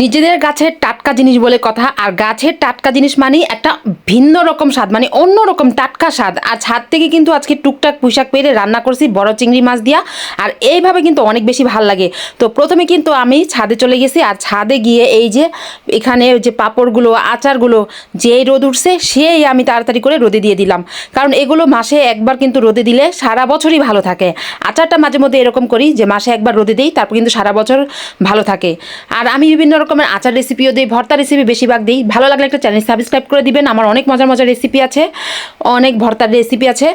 নিজেদের গাছের টাটকা জিনিস বলে কথা। আর গাছের টাটকা জিনিস মানে একটা ভিন্ন রকম স্বাদ, মানে অন্য রকম টাটকা স্বাদ। আর ছাদ থেকে কিন্তু আজকে টুকটাক পুঁইশাক পেরে রান্না করছি বড় চিংড়ি মাছ দিয়া। আর এইভাবে কিন্তু অনেক বেশি ভাল লাগে। তো প্রথমে কিন্তু আমি ছাদে চলে গেছি, আর ছাদে গিয়ে এই যে এখানে যে পাঁপড়গুলো আচারগুলো যেই রোদ উঠছে সেই আমি তাড়াতাড়ি করে রোদে দিয়ে দিলাম, কারণ এগুলো মাসে একবার কিন্তু রোদে দিলে সারা বছরই ভালো থাকে। আচারটা মাঝে মধ্যে এরকম করি যে মাসে একবার রোদে দিই, তারপর কিন্তু সারা বছর ভালো থাকে। আর আমি বিভিন্ন রকমের আচার রেসিপিও দিই, ভর্তা রেসিপি বেশিরভাগ দিই। ভালো লাগলে একটা চ্যানেল সাবস্ক্রাইব করে দিবেন, আমার অনেক মজার মজার রেসিপি আছে, অনেক ভর্তার রেসিপি আছে।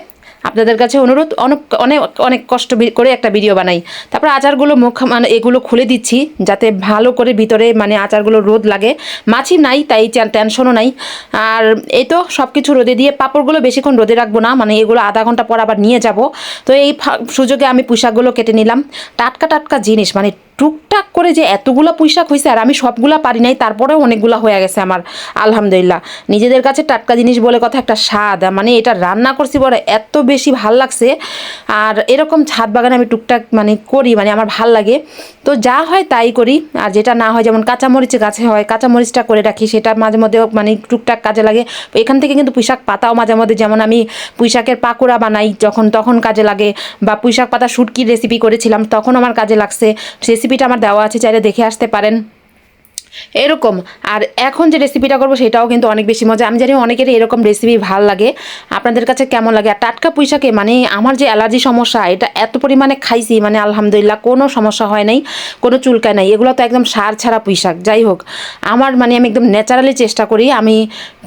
আপনাদের কাছে অনুরোধ, অনেক অনেক অনেক কষ্ট করে একটা ভিডিও বানাই। তারপর আচারগুলো মানে এগুলো খুলে দিচ্ছি যাতে ভালো করে ভিতরে মানে আচারগুলো রোদ লাগে। মাছি নাই তাই টেনশনও নাই। আর এই তো সব কিছু রোদে দিয়ে পাঁপড়গুলো বেশিক্ষণ রোদে রাখবো না, মানে এগুলো আধা ঘন্টা পর আবার নিয়ে যাব। তো এই সুযোগে আমি পুঁইশাকগুলো কেটে নিলাম। টাটকা টাটকা জিনিস, মানে টুকটাক করে যে এতগুলো পুঁইশাক হয়েছে, আর আমি সবগুলা পারি নাই, তারপরেও অনেকগুলো হয়ে গেছে আমার, আলহামদুলিল্লাহ। নিজেদের কাছে টাটকা জিনিস বলে কথা, একটা স্বাদ, মানে এটা রান্না করছি বলে এত বেশি ভাল লাগছে। আর এরকম ছাদ বাগানে আমি টুকটাক মানে করি, মানে আমার ভাল লাগে। তো যা হয় তাই করি, আর যেটা না হয়, যেমন কাঁচামরিচ গাছে হয় কাঁচামরিচটা করে রাখি, সেটা মাঝে মধ্যে মানে টুকটাক কাজে লাগে। এখান থেকে কিন্তু পুঁইশাক পাতাও মাঝে মধ্যে, যেমন আমি পুঁইশাকের পাকোড়া বানাই যখন, তখন কাজে লাগে। বা পুঁইশাক পাতা শুটকির রেসিপি করেছিলাম, তখন আমার কাজে লাগছে। রেসিপিটা আমার দেওয়া আছে, চাইলে দেখে আসতে পারেন এরকম। আর এখন যে রেসিপিটা করবো সেটাও কিন্তু অনেক বেশি মজা। আমি জানি অনেকেরই এরকম রেসিপি ভাল লাগে, আপনাদের কাছে কেমন লাগে? আর টাটকা পুঁইশাকে মানে আমার যে অ্যালার্জি সমস্যা, এটা এত পরিমাণে খাইছি, মানে আলহামদুলিল্লাহ কোনো সমস্যা হয় নাই, কোনো চুলকায় নাই। এগুলো তো একদম সার ছাড়া পুঁইশাক। যাই হোক, আমার মানে আমি একদম ন্যাচারালি চেষ্টা করি। আমি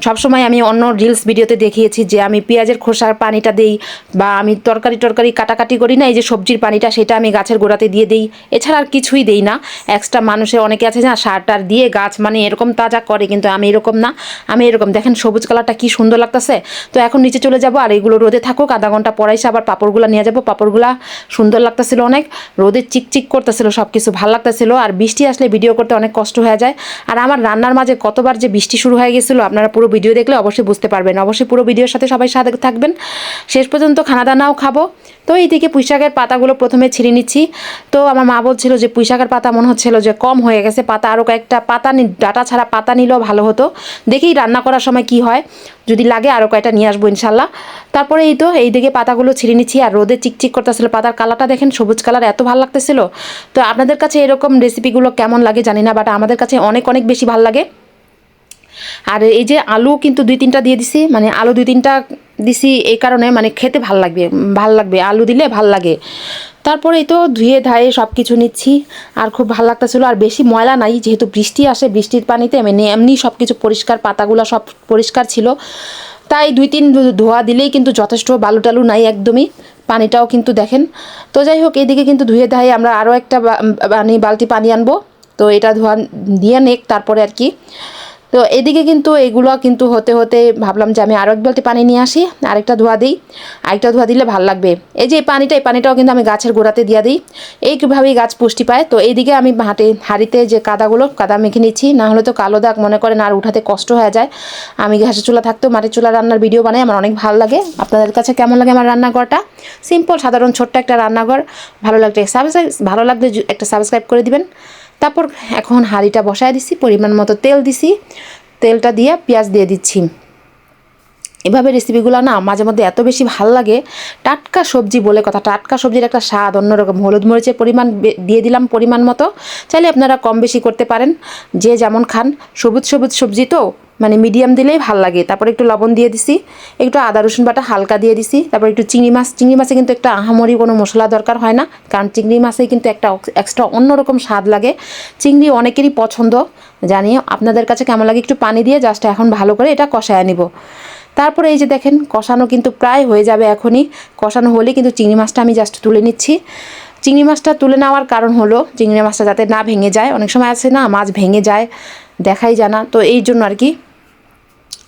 সবসময় আমি অন্য রিলস ভিডিওতে দেখিয়েছি যে আমি পেঁয়াজের খোসার পানিটা দিই, বা আমি তরকারি কাটাকাটি করি না, এই যে সবজির পানিটা, সেটা আমি গাছের গোড়াতে দিয়ে দিই। এছাড়া আর কিছুই দিই না। এক্সট্রা মানুষের অনেকে আছে না সার টার দিয়ে গাছ মানে এরকম তাজা করে, কিন্তু আমি এরকম না। আমি এরকম দেখেন সবুজ কালারটা কি সুন্দর লাগতেছে। তো এখন নিচে চলে যাব, আর এগুলো রোদে থাকুক, আধা ঘন্টা পরাইছে আবার পাঁপড়গুলো নিয়ে যাব। পাঁপড়গুলা সুন্দর লাগতেছিল অনেক, রোদে চিকচিক করতেছিল, সব কিছু ভালো লাগতেছিল। আর বৃষ্টি আসলে ভিডিও করতে অনেক কষ্ট হয়ে যায়। আর আমার রান্নার মাঝে কতবার যে বৃষ্টি শুরু হয়ে গেছিলো, আপনারা পুরো ভিডিও দেখলে অবশ্যই বুঝতে পারবেন। অবশ্যই পুরো ভিডিওর সাথে সবাই সাথে থাকবেন, শেষ পর্যন্ত খানা দানাও খাবো। তো এইদিকে পুঁইশাকের পাতাগুলো প্রথমে ছিঁড়ে নিচ্ছি। তো আমার মা বলছিল যে পুঁইশাকের পাতা মনে হচ্ছিল যে কম হয়ে গেছে, পাতা আরও কয়েকটা পাতা ডাটা ছাড়া পাতা নিলেও ভালো হতো। দেখি রান্না করার সময় কি হয়, যদি লাগে আরও কয়েকটা নিয়ে আসবো ইনশাল্লাহ। তারপরে এই তো এইদিকে পাতাগুলো ছিঁড়ে নিচ্ছি, আর রোদে চিকচিক করতেছিল, পাতার কালারটা দেখেন সবুজ কালার, এত ভালো লাগতেছিল। তো আপনাদের কাছে এরকম রেসিপিগুলো কেমন লাগে জানি না, বাট আমাদের কাছে অনেক অনেক বেশি ভালো লাগে। আর এই যে আলু কিন্তু 2-3টা দিয়ে দিছি, মানে আলু 2-3টা দিছি এই কারণে, মানে খেতে ভাল লাগবে আলু দিলে ভাল লাগে। তারপরে এই তো ধুয়ে ধায়ে সব কিছু নিচ্ছি, আর খুব ভালো লাগতেছিলো। আর বেশি ময়লা নাই, যেহেতু বৃষ্টি আসে, বৃষ্টির পানিতে মানে এমনি সব কিছু পরিষ্কার, পাতাগুলো সব পরিষ্কার ছিল, তাই 2-3 ধোয়া দিলেই কিন্তু যথেষ্ট, বালু টালু নাই একদমই, পানিটাও কিন্তু দেখেন। তো যাই হোক, এইদিকে কিন্তু ধুয়ে ধায়ে আমরা আরও একটা বালতি পানি আনবো। তো এটা ধোয়া দিয়ে নেক তারপরে আর কি। তো এদিকে কিন্তু এগুলো কিন্তু হতে হতে ভাবলাম যে আমি আরও এক বালতি পানি নিয়ে আসি, আরেকটা ধোয়া দিই, আরেকটা ধোয়া দিলে ভালো লাগবে। এই যে এই পানিটাও কিন্তু আমি গাছের গোড়াতে দিয়ে দিই, এইভাবেই গাছ পুষ্টি পায়। তো এইদিকে আমি হাঁড়িতে যে কাদা মেখে নিচ্ছি, না হলে তো কালো দাগ মনে করেন আর উঠাতে কষ্ট হয়ে যায়। আমি গ্যাসের চুলা থাকতেও মাটির চুলা রান্নার ভিডিও বানাই, আমার অনেক ভালো লাগে। আপনাদের কাছে কেমন লাগে আমার রান্নাঘরটা? সিম্পল সাধারণ ছোট্ট একটা রান্নাঘর। ভালো লাগলে একটা সাবস্ক্রাইব করে দিবেন। তারপর এখন হাঁড়িটা বসায় দিছি, পরিমাণ মতো তেল দিছি, তেলটা দিয়ে পেঁয়াজ দিয়ে দিচ্ছি। এভাবে রেসিপিগুলো না মাঝে মধ্যে এত বেশি ভাল লাগে। টাটকা সবজি বলে কথা, টাটকা সবজির একটা স্বাদ অন্যরকম। হলুদ মরিচের পরিমাণ দিয়ে দিলাম পরিমাণ মতো, চাইলে আপনারা কম বেশি করতে পারেন, যে যেমন খান। সবুজ সবজি তো মানে মিডিয়াম দিলেই ভাল লাগে। তারপর একটু লবণ দিয়ে দিছি, একটু আদা রসুন বাটা হালকা দিয়ে দিছি। তারপর একটু চিংড়ি মাছে কিন্তু একটা আহামরি কোনো মশলা দরকার হয় না, কারণ চিংড়ি মাছে কিন্তু একটা এক্সট্রা অন্যরকম স্বাদ লাগে। চিংড়ি অনেকেরই পছন্দ, জানি আপনাদের কাছে কেমন লাগে। একটু পানি দিয়ে জাস্ট এখন ভালো করে এটা কষায় নিব। তারপরে এই যে দেখেন কষানো কিন্তু প্রায় হয়ে যাবে এখনই। কষানো হলে কিন্তু চিংড়ি মাছটা আমি জাস্ট তুলে নিচ্ছি। চিংড়ি মাছটা তুলে নেওয়ার কারণ হলো চিংড়ি মাছটা যাতে না ভেঙে যায়। অনেক সময় আছে না মাছ ভেঙে যায়, দেখাই জানা, তো এই জন্য আর কি।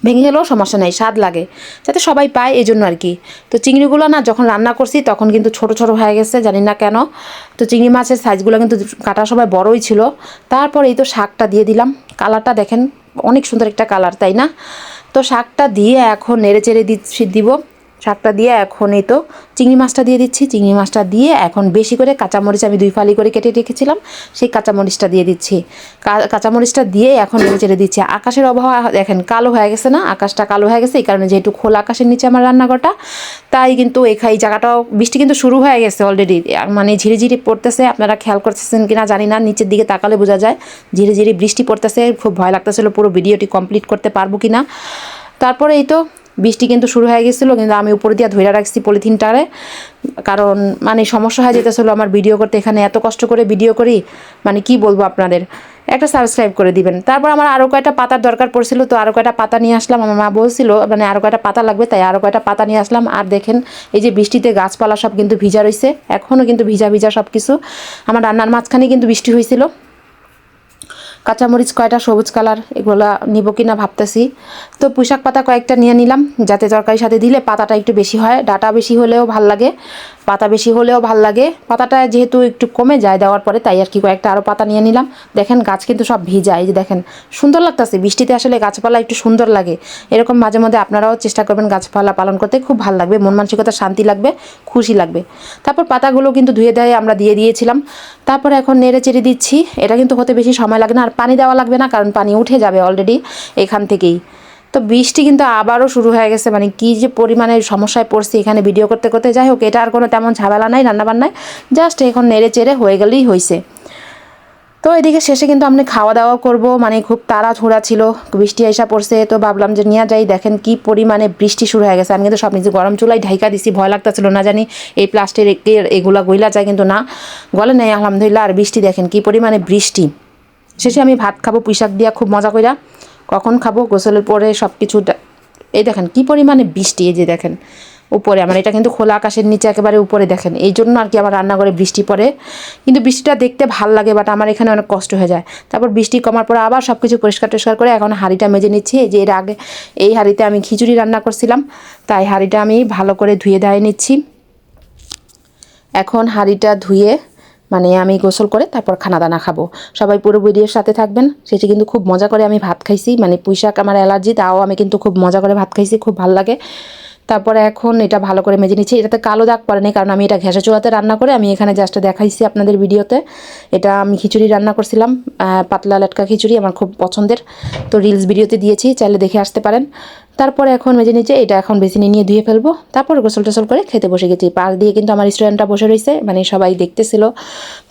ভেঙে গেলেও সমস্যা নেই, স্বাদ লাগে, যাতে সবাই পায় এই জন্য আর কি। তো চিংড়িগুলো না যখন রান্না করছি তখন কিন্তু ছোট ছোট হয়ে গেছে, জানি না কেন। তো চিংড়ি মাছের সাইজগুলো কিন্তু কাটার সময় বড়ই ছিল। তারপর এই তো শাকটা দিয়ে দিলাম, কালারটা দেখেন অনেক সুন্দর একটা কালার, তাই না? তো শাকটা দিয়ে এখন নেড়ে চেড়ে দিব। শাকটা দিয়ে এখন এই তো চিংড়ি মাছটা দিয়ে দিচ্ছি। চিংড়ি মাছটা দিয়ে এখন বেশি করে কাঁচামরিচ আমি 2 ফালি করে কেটে রেখেছিলাম, সেই কাঁচামরিচটা দিয়ে দিচ্ছি। কাঁচামরিচটা দিয়ে এখন নেড়ে চেড়ে দিচ্ছি। আকাশের আবহাওয়া দেখেন কালো হয়ে গেছে না, আকাশটা কালো হয়ে গেছে, এই কারণে যেহেতু খোলা আকাশের নিচে আমার রান্নাঘরটা, তাই কিন্তু এই জায়গাটাও বৃষ্টি কিন্তু শুরু হয়ে গেছে অলরেডি, মানে ঝিরিঝিরি পড়তেছে। আপনারা খেয়াল করতেছেন কিনা জানি না, নিচের দিকে তাকালে বোঝা যায় ঝিরিঝিরি বৃষ্টি পড়তেছে। খুব ভয় লাগতেছিল পুরো ভিডিওটি কমপ্লিট করতে পারবো কিনা। তারপরে এই তো বৃষ্টি কিন্তু শুরু হয়ে গেছিলো, কিন্তু আমি উপরে দিয়ে ধরে রাখছি পলিথিনটারে, কারণ মানে সমস্যা হয়ে যেতেছিলো আমার ভিডিও করতে। এখানে এত কষ্ট করে ভিডিও করি, মানে কি বলবো আপনাদের, একটা সাবস্ক্রাইব করে দিবেন। তারপর আমার আরও কয়টা পাতার দরকার পড়ছিল, তো আরও কয়টা পাতা নিয়ে আসলাম। আমার মা বলছিল মানে আরও কয়টা পাতা লাগবে, তাই আরও কয়টা পাতা নিয়ে আসলাম। আর দেখেন এই যে বৃষ্টিতে গাছপালা সব কিন্তু ভিজা রয়েছে, এখনও কিন্তু ভিজা ভিজা সব কিছু। আমার রান্নার মাঝখানে কিন্তু বৃষ্টি হয়েছিল। কাঁচামরিচ কয়টা সবুজ কালার এগুলো নিব কিনা ভাবতেছি। তো পুঁইশাক পাতা কয়েকটা নিয়ে নিলাম, যাতে তরকারির সাথে দিলে পাতাটা একটু বেশি হয়। ডাটা বেশি হলেও ভাল লাগে, পাতা বেশি হলেও ভাল লাগে। পাতাটা যেহেতু একটু কমে যায় দেওয়ার পরে, তাই আর কি কয়েকটা আরও পাতা নিয়ে নিলাম। দেখেন গাছ কিন্তু সব ভিজা, এই যে দেখেন সুন্দর লাগতেছে। বৃষ্টিতে আসলে গাছপালা একটু সুন্দর লাগে। এরকম মাঝে মধ্যে আপনারাও চেষ্টা করবেন গাছপালা পালন করতে, খুব ভালো লাগবে, মন মানসিকতা শান্তি লাগবে, খুশি লাগবে। তারপর পাতাগুলো কিন্তু ধুয়ে দেয় আমরা দিয়ে দিয়েছিলাম। তারপর এখন নেড়ে চেড়ে দিচ্ছি। এটা কিন্তু হতে বেশি সময় লাগে না, আর পানি দেওয়া লাগবে না, কারণ পানি উঠে যাবে অলরেডি এখান থেকেই। তো বৃষ্টি কিন্তু আবারও শুরু হয়ে গেছে, মানে কী যে পরিমাণের সমস্যায় পড়ছি এখানে ভিডিও করতে করতে। যাই হোক, এটা আর কোনো তেমন ঝামেলা নাই রান্নাবান্নায়, জাস্ট এখন নেড়ে চেড়ে হয়ে গেলেই হয়েছে। তো এদিকে শেষে কিন্তু আমি খাওয়া দাওয়া করব, মানে খুব তাড়াহুড়া ছিল, বৃষ্টি আইসা পড়ছে, তো ভাবলাম যে নিয়ে যাই। দেখেন কি পরিমাণে বৃষ্টি শুরু হয়ে গেছে। আমি কিন্তু সব নিজে গরম চুলায় ঢাইকা দিছি, ভয় লাগতেছিল না জানি এই প্লাস্টিকের এগুলা গইলা যায়, কিন্তু না, গলে নেই আলহামদুলিল্লাহ। আর বৃষ্টি দেখেন কি পরিমাণে বৃষ্টি। শেষে আমি ভাত খাবো পুঁইশাক দিয়া খুব মজা কইরা। কখন খাবো? গোসলের পরে সব কিছু। এই দেখেন কি পরিমাণে বৃষ্টি, এই যে দেখেন উপরে আমার, এটা কিন্তু খোলা আকাশের নিচে একেবারে উপরে দেখেন, এই জন্য আর কি আমার রান্নাঘরে বৃষ্টি পড়ে। কিন্তু বৃষ্টিটা দেখতে ভাল লাগে, বাট আমার এখানে অনেক কষ্ট হয়ে যায়। তারপর বৃষ্টি কমার পর আবার সব কিছু পরিষ্কার টরিষ্কার করে এখন হাঁড়িটা মেজে নিচ্ছি। যে এর আগে এই হাঁড়িতে আমি খিচুড়ি রান্না করছিলাম, তাই হাঁড়িটা আমি ভালো করে ধুয়ে ধায়ে নিচ্ছি। এখন হাঁড়িটা ধুয়ে মানে আমি গোসল করে তারপর খানা দানা খাবো। সবাই পুরো ভিডিওর সাথে থাকবেন। সেটি কিন্তু খুব মজা করে আমি ভাত খাইছি, মানে পুঁইশাক আমার অ্যালার্জি, তাও আমি কিন্তু খুব মজা করে ভাত খাইছি, খুব ভালো লাগে। তারপরে এখন এটা ভালো করে মেজে নিচ্ছি। এটাতে কালো দাগ পড়েনি, কারণ আমি এটা ঘ্যাসে চুলাতে রান্না করে আমি এখানে জাস্ট দেখাইছি আপনাদের ভিডিওতে। এটা আমি খিচুড়ি রান্না করছিলাম, পাতলা লাটকা খিচুড়ি, আমার খুব পছন্দের। তো রিলস ভিডিওতে দিয়েছি, চাইলে দেখে আসতে পারেন। তারপরে এখন মেজে নিচে এটা এখন বেসিনে নিয়ে ধুয়ে ফেলবো। তারপর গোসল টোসল করে খেতে বসে গেছি। পাশ দিয়ে কিন্তু আমার স্টুডেন্টরা বসে রয়েছে, মানে সবাই দেখতেছিল,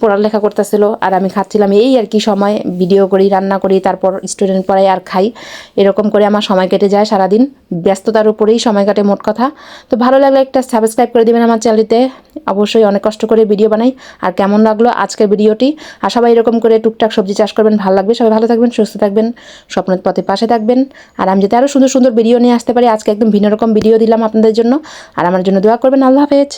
পড়ালেখা করতেছিল, আর আমি খাচ্ছিলাম। এই আর কি সময় ভিডিও করি, রান্না করি, তারপর স্টুডেন্ট পড়াই আর খাই, এরকম করে আমার সময় কেটে যায় সারাদিন। ব্যস্ততার উপরেই সময় কাটে মোট কথা। তো ভালো লাগলে একটা সাবস্ক্রাইব করে দেবেন আমার চ্যানেলটিতে, অবশ্যই অনেক কষ্ট করে ভিডিও বানাই। আর কেমন লাগলো আজকের ভিডিওটি, আর সবাই এরকম করে টুকটাক সবজি চাষ করবেন, ভালো লাগবে। সবাই ভালো থাকবেন, সুস্থ থাকবেন, স্বপ্নের পথে পাশে থাকবেন। আর আমি যাতে আরও সুন্দর সুন্দর ভিডিও নিয়ে আসতে পারি, আজকে একদম ভিন্ন রকম ভিডিও দিলাম আপনাদের জন্য। আর আমার জন্য দোয়া করবেন। আল্লাহ হাফেজ।